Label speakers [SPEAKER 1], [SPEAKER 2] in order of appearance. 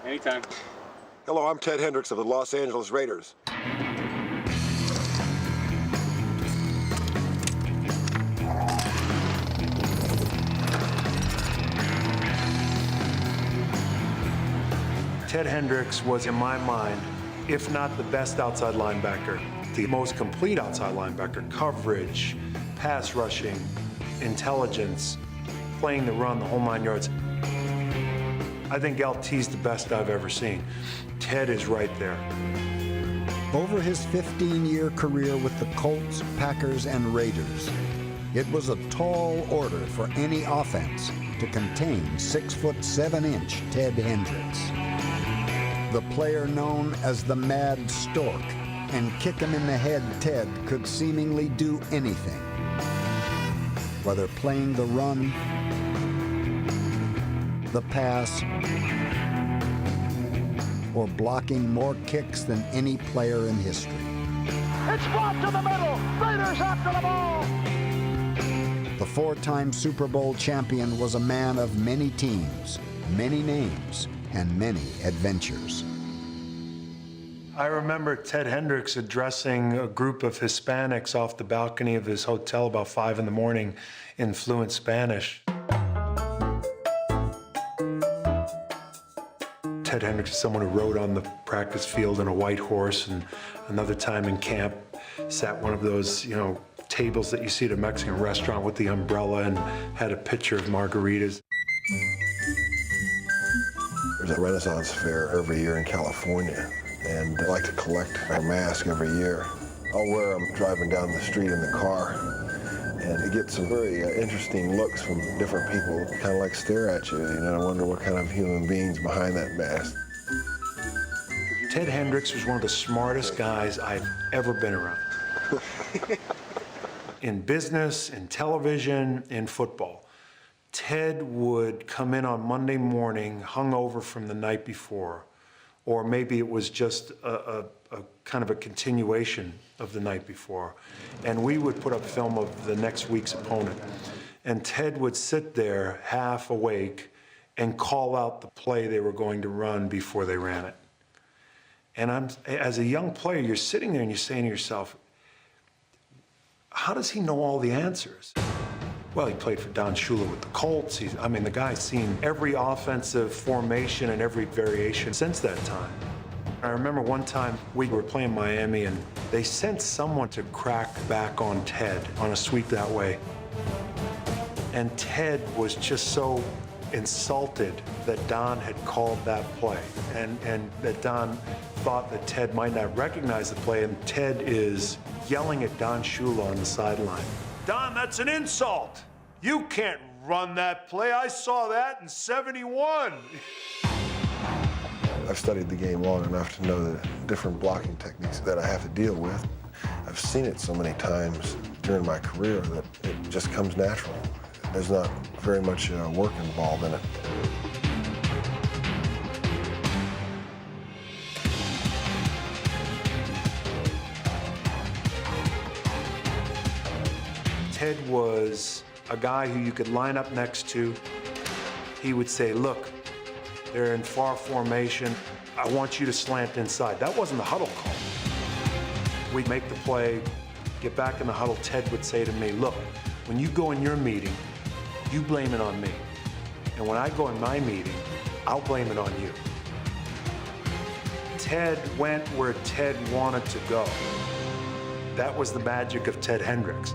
[SPEAKER 1] Anytime.
[SPEAKER 2] Hello, I'm Ted Hendricks of the Los Angeles Raiders.
[SPEAKER 3] Ted Hendricks was, in my mind, if not the best outside linebacker, the most complete outside linebacker. Coverage, pass rushing, intelligence, playing the run, the whole 9 yards. I think LT's the best I've ever seen. Ted is right there.
[SPEAKER 4] Over his 15-year career with the Colts, Packers, and Raiders, it was a tall order for any offense to contain 6'7" Ted Hendricks. The player known as the Mad Stork, and kick him in the head Ted could seemingly do anything. Whether playing the run, the pass, or blocking more kicks than any player in history.
[SPEAKER 5] It's brought to the middle. Raiders after the ball.
[SPEAKER 4] The four-time Super Bowl champion was a man of many teams, many names, and many adventures.
[SPEAKER 3] I remember Ted Hendricks addressing a group of Hispanics off the balcony of his hotel about 5 in the morning in fluent Spanish. Ted Hendricks is someone who rode on the practice field in a white horse, and another time in camp sat one of those, tables that you see at a Mexican restaurant with the umbrella and had a pitcher of margaritas.
[SPEAKER 2] There's a Renaissance fair every year in California, and I like to collect a mask every year. I'll wear them driving down the street in the car, and you get some very interesting looks from different people, kind of like stare at you, I wonder what kind of human beings behind that mask.
[SPEAKER 3] Ted Hendricks was one of the smartest guys I've ever been around. In business, in television, in football. Ted would come in on Monday morning hungover from the night before, or maybe it was just a kind of a continuation of the night before, and we would put up film of the next week's opponent. And Ted would sit there half awake and call out the play they were going to run before they ran it. And as a young player, you're sitting there and you're saying to yourself, how does he know all the answers? Well, he played for Don Shula with the Colts. The guy's seen every offensive formation and every variation since that time. I remember one time we were playing Miami and they sent someone to crack back on Ted on a sweep that way. And Ted was just so insulted that Don had called that play and that Don thought that Ted might not recognize the play, and Ted is yelling at Don Shula on the sideline. Don, that's an insult. You can't run that play. I saw that in '71.
[SPEAKER 2] I've studied the game long enough to know the different blocking techniques that I have to deal with. I've seen it so many times during my career that it just comes natural. There's not very much work involved in it.
[SPEAKER 3] Ted was a guy who you could line up next to. He would say, look, they're in far formation. I want you to slant inside. That wasn't the huddle call. We'd make the play, get back in the huddle. Ted would say to me, look, when you go in your meeting, you blame it on me. And when I go in my meeting, I'll blame it on you. Ted went where Ted wanted to go. That was the magic of Ted Hendricks.